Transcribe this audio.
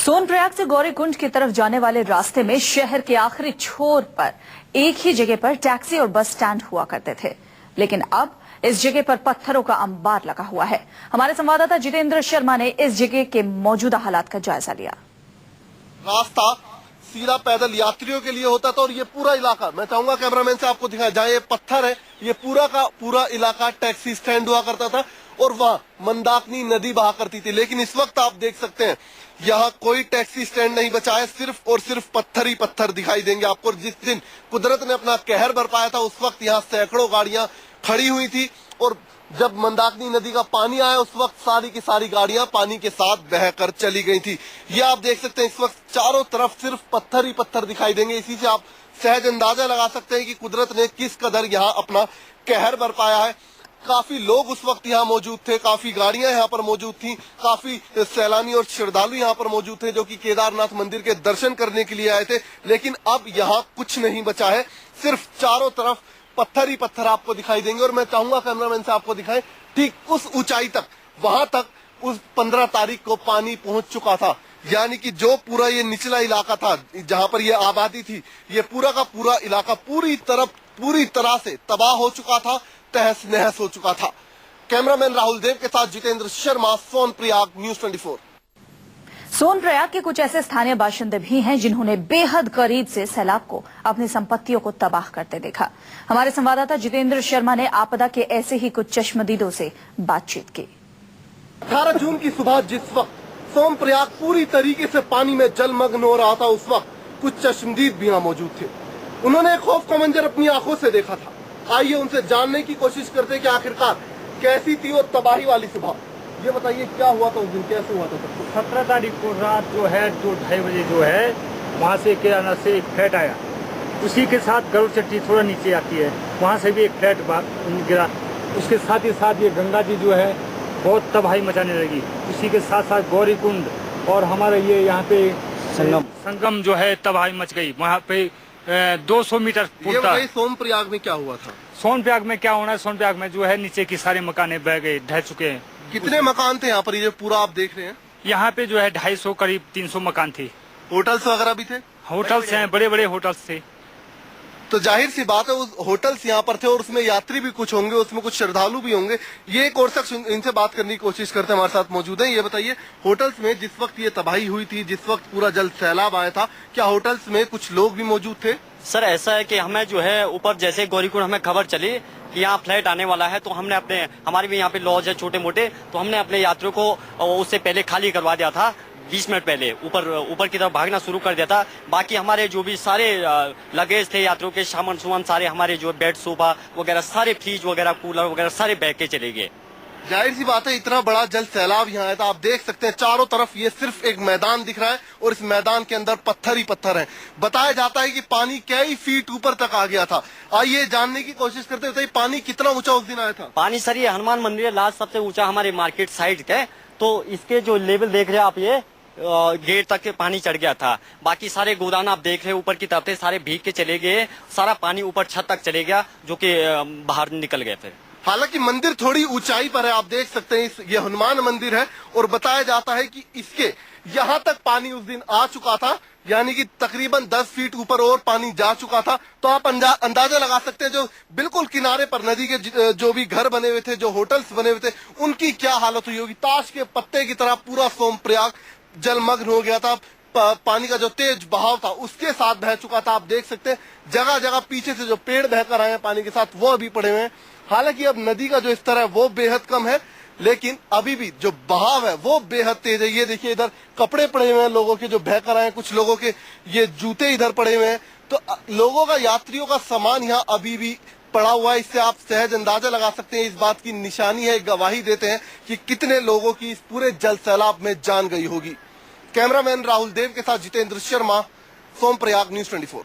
सोनप्रयाग से गौरीकुंड की तरफ जाने वाले रास्ते में शहर के आखिरी छोर पर एक ही जगह पर टैक्सी और बस स्टैंड हुआ करते थे, लेकिन अब इस जगह पर पत्थरों का अंबार लगा हुआ है। हमारे संवाददाता जितेंद्र शर्मा ने इस जगह के मौजूदा हालात का जायजा लिया। रास्ता सीधा पैदल यात्रियों के लिए होता था और ये पूरा इलाका, मैं चाहूंगा कैमरामैन से आपको दिखाया जाए, ये पत्थर है, ये पूरा का पूरा इलाका टैक्सी स्टैंड हुआ करता था और वहाँ मंदाकिनी नदी बहा करती थी। लेकिन इस वक्त आप देख सकते हैं यहाँ कोई टैक्सी स्टैंड नहीं बचा है, सिर्फ और सिर्फ पत्थर ही पत्थर दिखाई देंगे आपको। जिस दिन कुदरत ने अपना कहर बरपाया था उस वक्त यहाँ सैकड़ों गाड़ियां खड़ी हुई थी और जब मंदाकिनी नदी का पानी आया उस वक्त सारी की सारी गाड़ियां पानी के साथ बहकर चली गई थी। ये आप देख सकते हैं इस वक्त चारों तरफ सिर्फ पत्थर ही पत्थर दिखाई देंगे। इसी से आप सहज अंदाजा लगा सकते हैं कि कुदरत ने किस कदर यहाँ अपना कहर बरपाया है। काफी लोग उस वक्त यहाँ मौजूद थे, काफी गाड़ियां यहाँ पर मौजूद थी, काफी सैलानी और श्रद्धालु यहाँ पर मौजूद थे जो कि केदारनाथ मंदिर के दर्शन करने के लिए आए थे। लेकिन अब यहाँ कुछ नहीं बचा है, सिर्फ चारों तरफ पत्थर ही पत्थर आपको दिखाई देंगे। और मैं चाहूंगा कैमरामैन से आपको दिखाएं, ठीक उस ऊंचाई तक, वहां तक उस 15 तारीख को पानी पहुंच चुका था। यानी कि जो पूरा ये निचला इलाका था जहां पर ये आबादी थी, ये पूरा का पूरा इलाका पूरी तरह से तबाह हो चुका था, तहस नहस हो चुका था। कैमरामैन राहुल देव के साथ जितेंद्र शर्मा, सोनप्रयाग, न्यूज़ 24। सोनप्रयाग के कुछ ऐसे स्थानीय बाशिंदे भी हैं जिन्होंने बेहद करीब से सैलाब को अपनी संपत्तियों को तबाह करते देखा। हमारे संवाददाता जितेंद्र शर्मा ने आपदा के ऐसे ही कुछ चश्मदीदों से बातचीत की। 18 जून की सुबह जिस वक्त सोनप्रयाग पूरी तरीके से पानी में जलमग्न हो रहा था, उस वक्त कुछ चश्मदीद भी यहाँ मौजूद थे। उन्होंने खौफ का मंजर अपनी आंखों से देखा था। आइए उनसे जानने की कोशिश करते हैं कि आखिरकार कैसी थी वो तबाही वाली सुबह। ये बताइए क्या हुआ था उस दिन, कैसे हुआ था? 17 तारीख को रात जो है 2-2:30 बजे जो है वहाँ से केदारनाथ से एक फ्लैट आया, उसी के साथ गरुड़ चट्टी थोड़ा नीचे आती है, वहाँ से भी एक फ्लैट गिरा। उसके साथ ही साथ ये गंगा जी जो है बहुत तबाही मचाने लगी। उसी के साथ साथ गौरीकुंड और हमारे ये यहाँ पे संगम जो है तबाही मच गई। वहाँ पे 200 मीटर पुल था। सोनप्रयाग में क्या हुआ था? सोनप्रयाग में क्या होना है, सोनप्रयाग में जो है नीचे की सारे मकाने बह गए, ढह चुके हैं। कितने मकान थे यहाँ पर, ये पूरा आप देख रहे हैं? यहाँ पे जो है 250 करीब 300 मकान थे। होटल्स वगैरह भी थे? होटल्स हैं, बड़े बड़े होटल्स थे। तो जाहिर सी बात है उस होटल्स यहाँ पर थे और उसमें यात्री भी कुछ होंगे, उसमें कुछ श्रद्धालु भी होंगे। ये एक और शख्स इनसे बात करने की कोशिश करते हैं, हमारे साथ मौजूद है। ये बताइए, होटल्स में जिस वक्त ये तबाही हुई थी, जिस वक्त पूरा जल सैलाब आया था, क्या होटल्स में कुछ लोग भी मौजूद थे? सर ऐसा है कि हमें जो है ऊपर जैसे गौरीकुंड हमें खबर चली कि यहाँ फ्लाइट आने वाला है, तो हमने हमारे भी यहाँ पे लॉज है छोटे मोटे, तो हमने अपने यात्रियों को उससे पहले खाली करवा दिया था। 20 मिनट पहले ऊपर की तरफ भागना शुरू कर दिया था। बाकी हमारे जो भी सारे लगेज थे यात्रियों के, सामान सारे हमारे जो बेड सोफा वगैरह सारे, फ्रिज वगैरह, कूलर वगैरह सारे बह के चले गए। जाहिर सी बात है इतना बड़ा जल सैलाब यहाँ आया था। आप देख सकते हैं चारों तरफ ये सिर्फ एक मैदान दिख रहा है और इस मैदान के अंदर पत्थर ही पत्थर हैं। बताया जाता है कि पानी कई फीट ऊपर तक आ गया था। आइए जानने की कोशिश करते हैं, पानी कितना ऊंचा उस दिन आया था? पानी सर ये हनुमान मंदिर है, लास्ट सबसे ऊंचा हमारे मार्केट साइड का, तो इसके जो लेवल देख रहे हैं आप, ये गेट तक के पानी चढ़ गया था। बाकी सारे गोदान आप देख रहे हैं ऊपर की तरफ से सारे भीग के चले गए, सारा पानी ऊपर छत तक चले गया जो कि बाहर निकल गए थे। हालांकि मंदिर थोड़ी ऊंचाई पर है, आप देख सकते हैं ये हनुमान मंदिर है और बताया जाता है कि इसके यहाँ तक पानी उस दिन आ चुका था, यानी कि तकरीबन 10 फीट ऊपर और पानी जा चुका था। तो आप अंदाजा लगा सकते हैं जो बिल्कुल किनारे पर नदी के जो भी घर बने हुए थे, जो होटल्स बने हुए थे, उनकी क्या हालत हुई होगी। ताश के पत्ते की तरह पूरा सोनप्रयाग जलमग्न हो गया था। पानी का जो तेज बहाव था उसके साथ बह चुका था। आप देख सकते हैं जगह जगह पीछे से जो पेड़ बहकर आए हैं पानी के साथ, वो अभी पड़े हुए हैं। हालांकि अब नदी का जो स्तर है वो बेहद कम है, लेकिन अभी भी जो बहाव है वो बेहद तेज है। ये देखिए इधर कपड़े पड़े हुए हैं लोगों के जो बहकर आए हैं, कुछ लोगों के ये जूते इधर पड़े हुए हैं। तो लोगों का, यात्रियों का सामान यहाँ अभी भी पड़ा हुआ है। इससे आप सहज अंदाजा लगा सकते हैं, इस बात की निशानी है, गवाही देते हैं कि कितने लोगों की इस पूरे जल सैलाब में जान गई होगी। कैमरामैन राहुल देव के साथ जितेंद्र शर्मा, सोनप्रयाग, न्यूज़ 24।